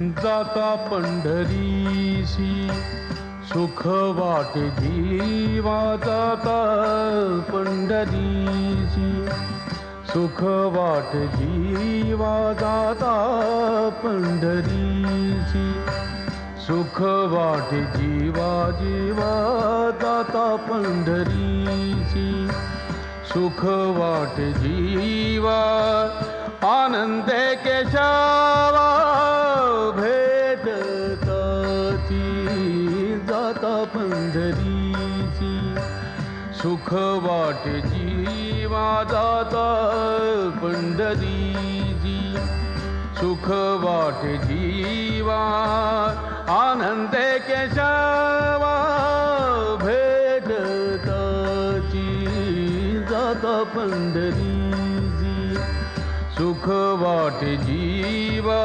जाता पंढरीसी सुख वाटे जीवा जाता पंढरीसी सुख वाटे जीवा जाता पंढरीसी सुख वाटे जीवा जीवा जाता पंढरीसी सुख वाटे जीवा आनंदे केशवा भेटताची जाता पंढरीची सुख वाटे जीवा जाता पंढरीची सुख वाटे जीवा आनंदे केशवा भेटताची जाता पंढरीची सुख वाटे जीवा